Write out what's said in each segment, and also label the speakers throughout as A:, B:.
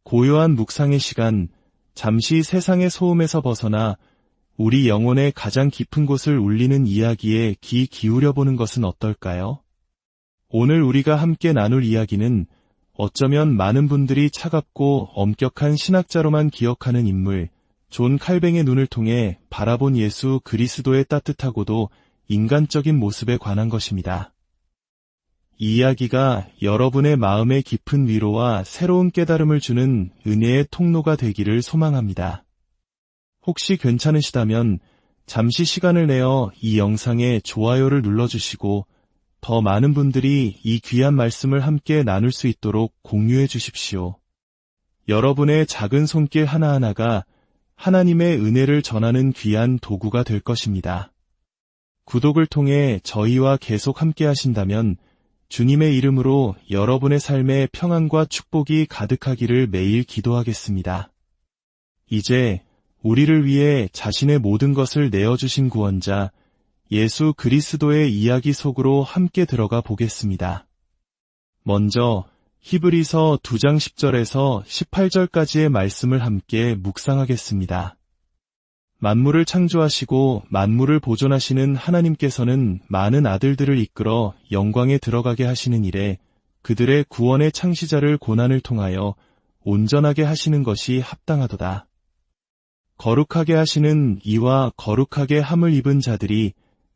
A: 고요한 묵상의 시간, 잠시 세상의 소음에서 벗어나 우리 영혼의 가장 깊은 곳을 울리는 이야기에 귀 기울여보는 것은 어떨까요? 오늘 우리가 함께 나눌 이야기는 어쩌면 많은 분들이 차갑고 엄격한 신학자로만 기억하는 인물, 존 칼뱅의 눈을 통해 바라본 예수 그리스도의 따뜻하고도 인간적인 모습에 관한 것입니다. 이 이야기가 여러분의 마음에 깊은 위로와 새로운 깨달음을 주는 은혜의 통로가 되기를 소망합니다. 혹시 괜찮으시다면 잠시 시간을 내어 이 영상에 좋아요를 눌러주시고 더 많은 분들이 이 귀한 말씀을 함께 나눌 수 있도록 공유해 주십시오. 여러분의 작은 손길 하나하나가 하나님의 은혜를 전하는 귀한 도구가 될 것입니다. 구독을 통해 저희와 계속 함께 하신다면 주님의 이름으로 여러분의 삶에 평안과 축복이 가득하기를 매일 기도하겠습니다. 이제 우리를 위해 자신의 모든 것을 내어주신 구원자 예수 그리스도의 이야기 속으로 함께 들어가 보겠습니다. 먼저 히브리서 2장 10절에서 18절까지의 말씀을 함께 묵상하겠습니다. 만물을 창조하시고 만물을 보존하시는 하나님께서는 많은 아들들을 이끌어 영광에 들어가게 하시는 일에 그들의 구원의 창시자를 고난을 통하여 온전하게 하시는 것이 합당하도다. 거룩하게 하시는 이와 거룩하게 함을 입은 자들이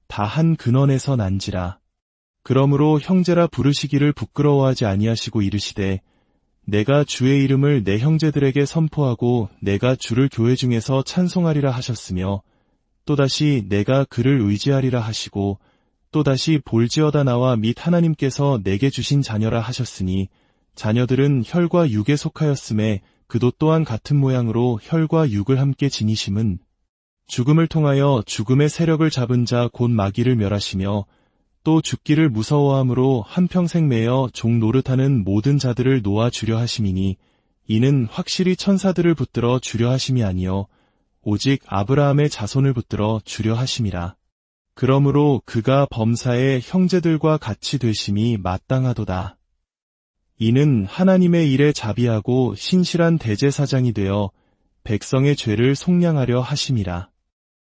A: 다 한 근원에서 난지라. 그러므로 형제라 부르시기를 부끄러워하지 아니하시고 이르시되 내가 주의 이름을 내 형제들에게 선포하고 내가 주를 교회 중에서 찬송하리라 하셨으며 또다시 내가 그를 의지하리라 하시고 또다시 볼지어다 나와 및 하나님께서 내게 주신 자녀라 하셨으니 자녀들은 혈과 육에 속하였음에 그도 또한 같은 모양으로 혈과 육을 함께 지니심은 죽음을 통하여 죽음의 세력을 잡은 자 곧 마귀를 멸하시며 또 죽기를 무서워함으로 한평생 매여 종 노릇하는 모든 자들을 놓아 주려 하심이니 이는 확실히 천사들을 붙들어 주려 하심이 아니요 오직 아브라함의 자손을 붙들어 주려 하심이라. 그러므로 그가 범사의 형제들과 같이 되심이 마땅하도다. 이는 하나님의 일에 자비하고 신실한 대제사장이 되어 백성의 죄를 속량하려 하심이라.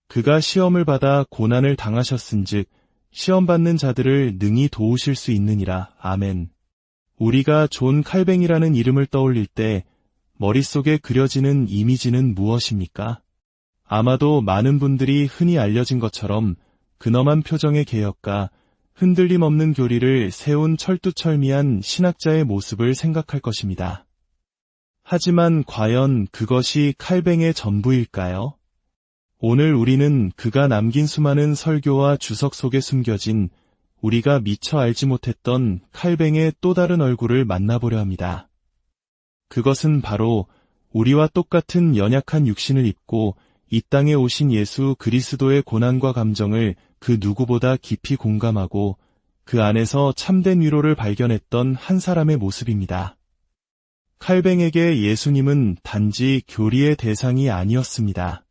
A: 그가 시험을 받아 고난을 당하셨은즉 시험받는 자들을 능히 도우실 수 있느니라. 아멘. 우리가 존 칼뱅이라는 이름을 떠올릴 때 머릿속에 그려지는 이미지는 무엇입니까? 아마도 많은 분들이 흔히 알려진 것처럼 근엄한 표정의 개혁가, 흔들림 없는 교리를 세운 철두철미한 신학자의 모습을 생각할 것입니다. 하지만 과연 그것이 칼뱅의 전부일까요? 오늘 우리는 그가 남긴 수많은 설교와 주석 속에 숨겨진 우리가 미처 알지 못했던 칼뱅의 또 다른 얼굴을 만나보려 합니다. 그것은 바로 우리와 똑같은 연약한 육신을 입고 이 땅에 오신 예수 그리스도의 고난과 감정을 그 누구보다 깊이 공감하고 그 안에서 참된 위로를 발견했던 한 사람의 모습입니다. 칼뱅에게 예수님은 단지 교리의 대상이 아니었습니다.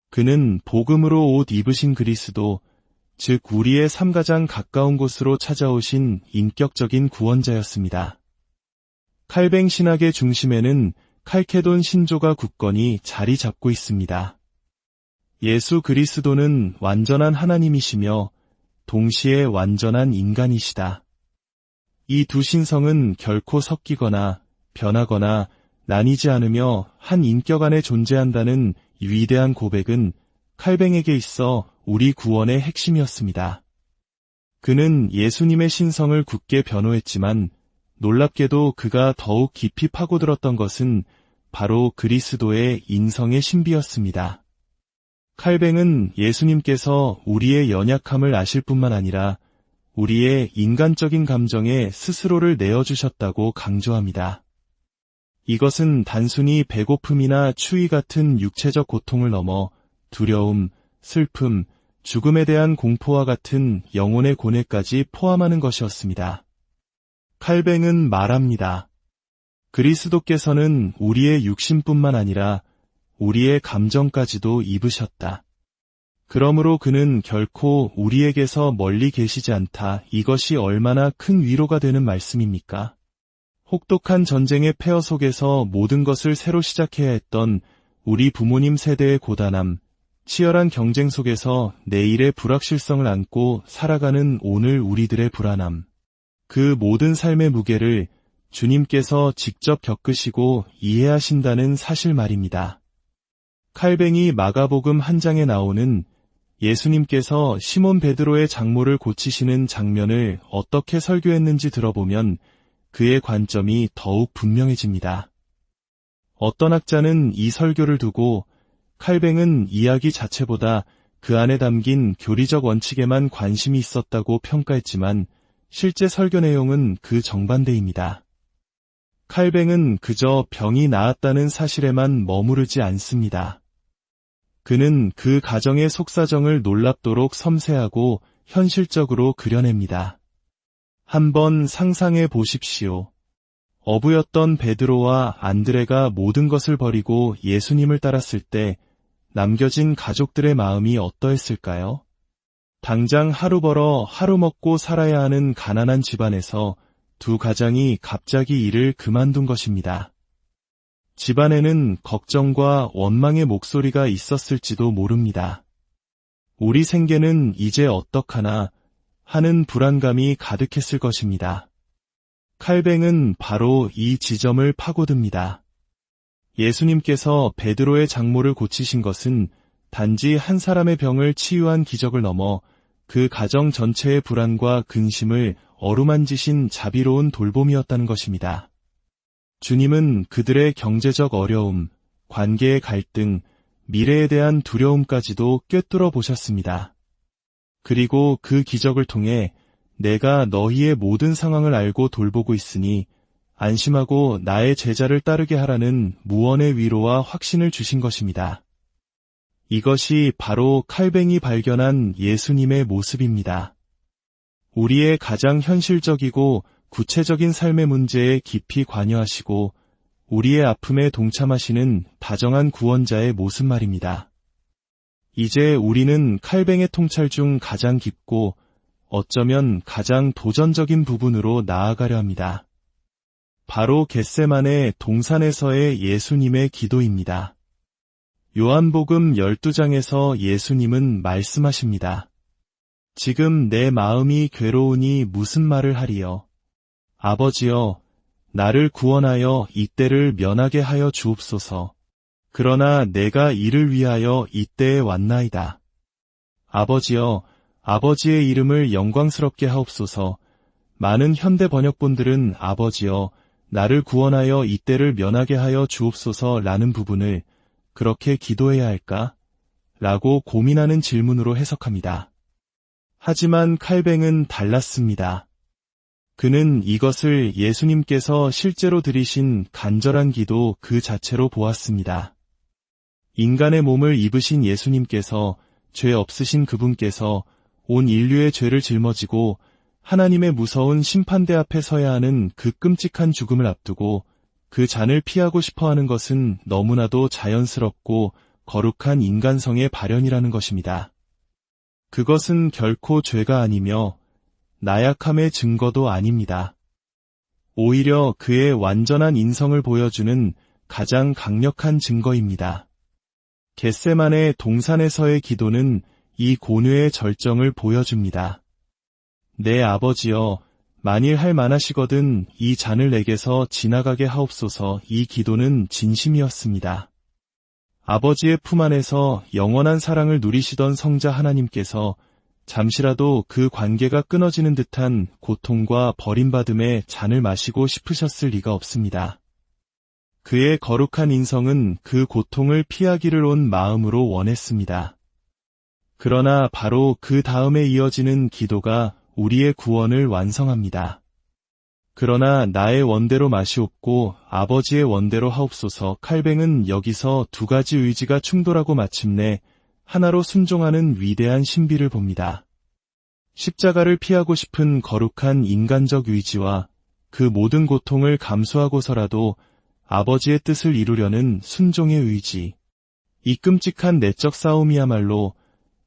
A: 그는 복음으로 옷 입으신 그리스도, 즉 우리의 삶 가장 가까운 곳으로 찾아오신 인격적인 구원자였습니다. 칼뱅 신학의 중심에는 칼케돈 신조가 굳건히 자리 잡고 있습니다. 예수 그리스도는 완전한 하나님이시며 동시에 완전한 인간이시다. 이 두 신성은 결코 섞이거나 변하거나 나뉘지 않으며 한 인격 안에 존재한다는 위대한 고백은 칼뱅에게 있어 우리 구원의 핵심이었습니다. 그는 예수님의 신성을 굳게 변호했지만 놀랍게도 그가 더욱 깊이 파고들었던 것은 바로 그리스도의 인성의 신비였습니다. 칼뱅은 예수님께서 우리의 연약함을 아실 뿐만 아니라 우리의 인간적인 감정에 스스로를 내어주셨다고 강조합니다. 이것은 단순히 배고픔이나 추위 같은 육체적 고통을 넘어 두려움, 슬픔, 죽음에 대한 공포와 같은 영혼의 고뇌까지 포함하는 것이었습니다. 칼뱅은 말합니다. 그리스도께서는 우리의 육신뿐만 아니라 우리의 감정까지도 입으셨다. 그러므로 그는 결코 우리에게서 멀리 계시지 않다. 이것이 얼마나 큰 위로가 되는 말씀입니까? 혹독한 전쟁의 폐허 속에서 모든 것을 새로 시작해야 했던 우리 부모님 세대의 고단함, 치열한 경쟁 속에서 내일의 불확실성을 안고 살아가는 오늘 우리들의 불안함, 그 모든 삶의 무게를 주님께서 직접 겪으시고 이해하신다는 사실 말입니다. 칼뱅이 마가복음 한 장에 나오는 예수님께서 시몬 베드로의 장모를 고치시는 장면을 어떻게 설교했는지 들어보면 그의 관점이 더욱 분명해집니다. 어떤 학자는 이 설교를 두고 칼뱅은 이야기 자체보다 그 안에 담긴 교리적 원칙에만 관심이 있었다고 평가했지만 실제 설교 내용은 그 정반대입니다. 칼뱅은 그저 병이 나았다는 사실에만 머무르지 않습니다. 그는 그 가정의 속사정을 놀랍도록 섬세하고 현실적으로 그려냅니다. 한번 상상해 보십시오. 어부였던 베드로와 안드레가 모든 것을 버리고 예수님을 따랐을 때 남겨진 가족들의 마음이 어떠했을까요? 당장 하루 벌어 하루 먹고 살아야 하는 가난한 집안에서 두 가장이 갑자기 일을 그만둔 것입니다. 집안에는 걱정과 원망의 목소리가 있었을지도 모릅니다. 우리 생계는 이제 어떡하나 하는 불안감이 가득했을 것입니다. 칼뱅은 바로 이 지점을 파고듭니다. 예수님께서 베드로의 장모를 고치신 것은 단지 한 사람의 병을 치유한 기적을 넘어 그 가정 전체의 불안과 근심을 어루만지신 자비로운 돌봄이었다는 것입니다. 주님은 그들의 경제적 어려움, 관계의 갈등, 미래에 대한 두려움까지도 꿰뚫어 보셨습니다. 그리고 그 기적을 통해 내가 너희의 모든 상황을 알고 돌보고 있으니 안심하고 나의 제자를 따르게 하라는 무언의 위로와 확신을 주신 것입니다. 이것이 바로 칼뱅이 발견한 예수님의 모습입니다. 우리의 가장 현실적이고 구체적인 삶의 문제에 깊이 관여하시고 우리의 아픔에 동참하시는 다정한 구원자의 모습 말입니다. 이제 우리는 칼뱅의 통찰 중 가장 깊고 어쩌면 가장 도전적인 부분으로 나아가려 합니다. 바로 겟세마네 동산에서의 예수님의 기도입니다. 요한복음 12장에서 예수님은 말씀하십니다. 지금 내 마음이 괴로우니 무슨 말을 하리요. 아버지여, 나를 구원하여 이때를 면하게 하여 주옵소서. 그러나 내가 이를 위하여 이때에 왔나이다. 아버지여, 아버지의 이름을 영광스럽게 하옵소서. 많은 현대 번역본들은 아버지여, 나를 구원하여 이때를 면하게 하여 주옵소서 라는 부분을 그렇게 기도해야 할까? 라고 고민하는 질문으로 해석합니다. 하지만 칼뱅은 달랐습니다. 그는 이것을 예수님께서 실제로 드리신 간절한 기도 그 자체로 보았습니다. 인간의 몸을 입으신 예수님께서 죄 없으신 그분께서 온 인류의 죄를 짊어지고 하나님의 무서운 심판대 앞에 서야 하는 그 끔찍한 죽음을 앞두고 그 잔을 피하고 싶어하는 것은 너무나도 자연스럽고 거룩한 인간성의 발현이라는 것입니다. 그것은 결코 죄가 아니며 나약함의 증거도 아닙니다. 오히려 그의 완전한 인성을 보여주는 가장 강력한 증거입니다. 겟세마네 동산에서의 기도는 이 고뇌의 절정을 보여줍니다. 내 아버지여, 만일 할 만하시거든 이 잔을 내게서 지나가게 하옵소서. 이 기도는 진심이었습니다. 아버지의 품 안에서 영원한 사랑을 누리시던 성자 하나님께서 잠시라도 그 관계가 끊어지는 듯한 고통과 버림받음의 잔을 마시고 싶으셨을 리가 없습니다. 그의 거룩한 인성은 그 고통을 피하기를 온 마음으로 원했습니다. 그러나 바로 그 다음에 이어지는 기도가 우리의 구원을 완성합니다. 그러나 나의 원대로 마시옵고 아버지의 원대로 하옵소서. 칼뱅은 여기서 두 가지 의지가 충돌하고 마침내 하나로 순종하는 위대한 신비를 봅니다. 십자가를 피하고 싶은 거룩한 인간적 의지와 그 모든 고통을 감수하고서라도 아버지의 뜻을 이루려는 순종의 의지. 이 끔찍한 내적 싸움이야말로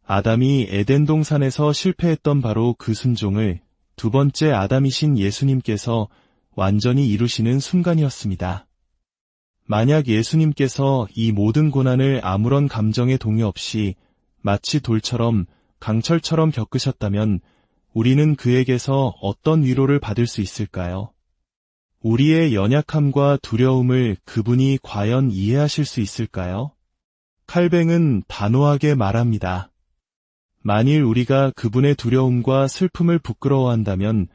A: 아담이 에덴 동산에서 실패했던 바로 그 순종을 두 번째 아담이신 예수님께서 완전히 이루시는 순간이었습니다. 만약 예수님께서 이 모든 고난을 아무런 감정의 동요 없이 마치 돌처럼 강철처럼 겪으셨다면 우리는 그에게서 어떤 위로를 받을 수 있을까요? 우리의 연약함과 두려움을 그분이 과연 이해하실 수 있을까요? 칼뱅은 단호하게 말합니다. 만일 우리가 그분의 두려움과 슬픔을 부끄러워한다면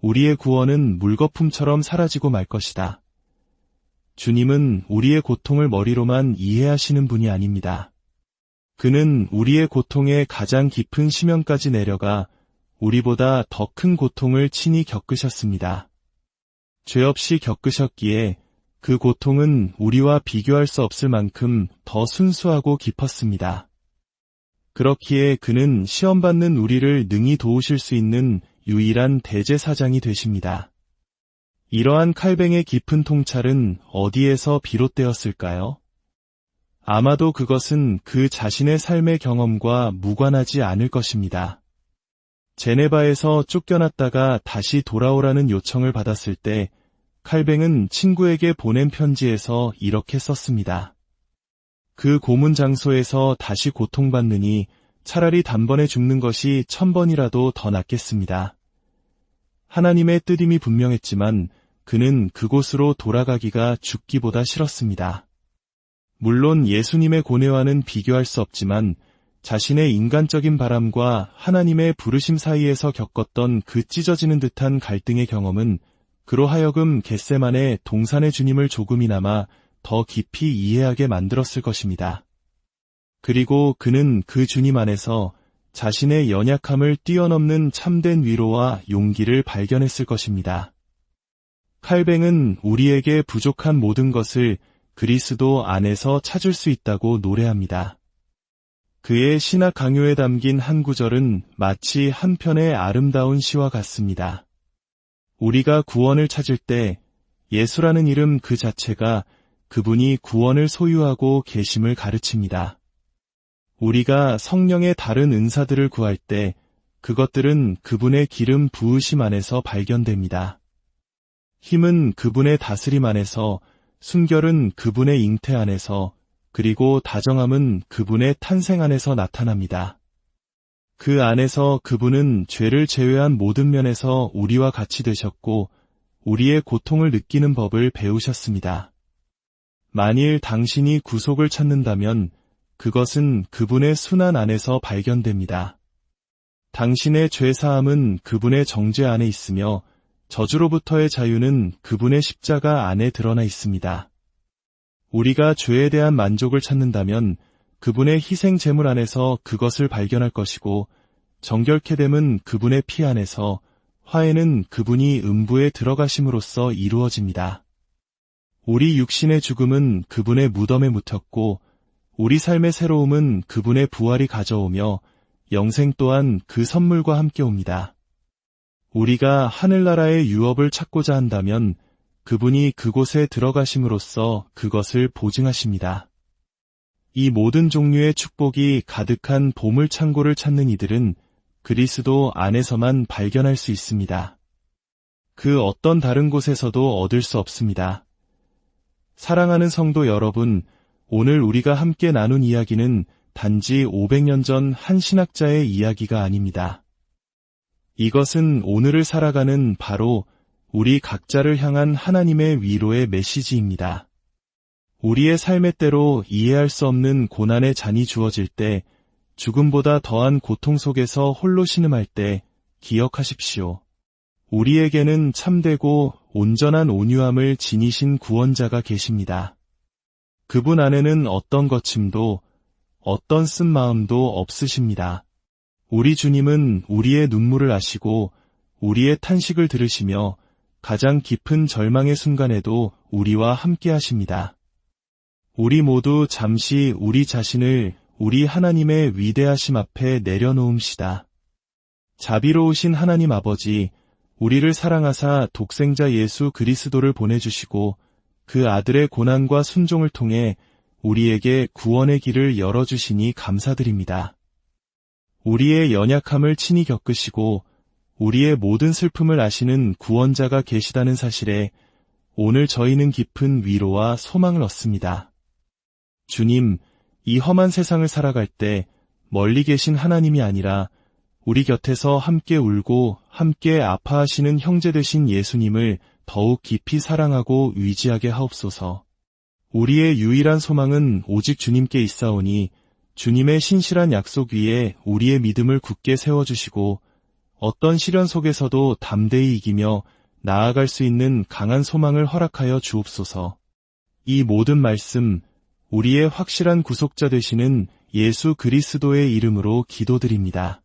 A: 우리의 구원은 물거품처럼 사라지고 말 것이다. 주님은 우리의 고통을 머리로만 이해하시는 분이 아닙니다. 그는 우리의 고통의 가장 깊은 심연까지 내려가 우리보다 더 큰 고통을 친히 겪으셨습니다. 죄 없이 겪으셨기에 그 고통은 우리와 비교할 수 없을 만큼 더 순수하고 깊었습니다. 그렇기에 그는 시험받는 우리를 능히 도우실 수 있는 유일한 대제사장이 되십니다. 이러한 칼뱅의 깊은 통찰은 어디에서 비롯되었을까요? 아마도 그것은 그 자신의 삶의 경험과 무관하지 않을 것입니다. 제네바에서 쫓겨났다가 다시 돌아오라는 요청을 받았을 때 칼뱅은 친구에게 보낸 편지에서 이렇게 썼습니다. 그 고문 장소에서 다시 고통받느니 차라리 단번에 죽는 것이 1000번이라도 더 낫겠습니다. 하나님의 뜻임이 분명했지만 그는 그곳으로 돌아가기가 죽기보다 싫었습니다. 물론 예수님의 고뇌와는 비교할 수 없지만 자신의 인간적인 바람과 하나님의 부르심 사이에서 겪었던 그 찢어지는 듯한 갈등의 경험은 그로 하여금 겟세마네 동산의 주님을 조금이나마 더 깊이 이해하게 만들었을 것입니다. 그리고 그는 그 주님 안에서 자신의 연약함을 뛰어넘는 참된 위로와 용기를 발견했을 것입니다. 칼뱅은 우리에게 부족한 모든 것을 그리스도 안에서 찾을 수 있다고 노래합니다. 그의 신학 강요에 담긴 한 구절은 마치 한 편의 아름다운 시와 같습니다. 우리가 구원을 찾을 때 예수라는 이름 그 자체가 그분이 구원을 소유하고 계심을 가르칩니다. 우리가 성령의 다른 은사들을 구할 때 그것들은 그분의 기름 부으심 안에서 발견됩니다. 힘은 그분의 다스림 안에서, 순결은 그분의 잉태 안에서, 그리고 다정함은 그분의 탄생 안에서 나타납니다. 그 안에서 그분은 죄를 제외한 모든 면에서 우리와 같이 되셨고 우리의 고통을 느끼는 법을 배우셨습니다. 만일 당신이 구속을 찾는다면 그것은 그분의 순환 안에서 발견됩니다. 당신의 죄사함은 그분의 정죄 안에 있으며 저주로부터의 자유는 그분의 십자가 안에 드러나 있습니다. 우리가 죄에 대한 만족을 찾는다면 그분의 희생 제물 안에서 그것을 발견할 것이고 정결케 됨은 그분의 피 안에서, 화해는 그분이 음부에 들어가심으로써 이루어집니다. 우리 육신의 죽음은 그분의 무덤에 묻혔고 우리 삶의 새로움은 그분의 부활이 가져오며 영생 또한 그 선물과 함께 옵니다. 우리가 하늘나라의 유업을 찾고자 한다면 그분이 그곳에 들어가심으로써 그것을 보증하십니다. 이 모든 종류의 축복이 가득한 보물창고를 찾는 이들은 그리스도 안에서만 발견할 수 있습니다. 그 어떤 다른 곳에서도 얻을 수 없습니다. 사랑하는 성도 여러분, 오늘 우리가 함께 나눈 이야기는 단지 500년 전 한 신학자의 이야기가 아닙니다. 이것은 오늘을 살아가는 바로 우리 각자를 향한 하나님의 위로의 메시지입니다. 우리의 삶의 때로 이해할 수 없는 고난의 잔이 주어질 때, 죽음보다 더한 고통 속에서 홀로 신음할 때 기억하십시오. 우리에게는 참되고 온전한 온유함을 지니신 구원자가 계십니다. 그분 안에는 어떤 거침도, 어떤 쓴마음도 없으십니다. 우리 주님은 우리의 눈물을 아시고 우리의 탄식을 들으시며 가장 깊은 절망의 순간에도 우리와 함께 하십니다. 우리 모두 잠시 우리 자신을 우리 하나님의 위대하심 앞에 내려놓음시다. 자비로우신 하나님 아버지, 우리를 사랑하사 독생자 예수 그리스도를 보내주시고 그 아들의 고난과 순종을 통해 우리에게 구원의 길을 열어주시니 감사드립니다. 우리의 연약함을 친히 겪으시고 우리의 모든 슬픔을 아시는 구원자가 계시다는 사실에 오늘 저희는 깊은 위로와 소망을 얻습니다. 주님, 이 험한 세상을 살아갈 때 멀리 계신 하나님이 아니라 우리 곁에서 함께 울고 함께 아파하시는 형제 되신 예수님을 더욱 깊이 사랑하고 의지하게 하옵소서. 우리의 유일한 소망은 오직 주님께 있사오니 주님의 신실한 약속 위에 우리의 믿음을 굳게 세워주시고 어떤 시련 속에서도 담대히 이기며 나아갈 수 있는 강한 소망을 허락하여 주옵소서. 이 모든 말씀, 우리의 확실한 구속자 되시는 예수 그리스도의 이름으로 기도드립니다.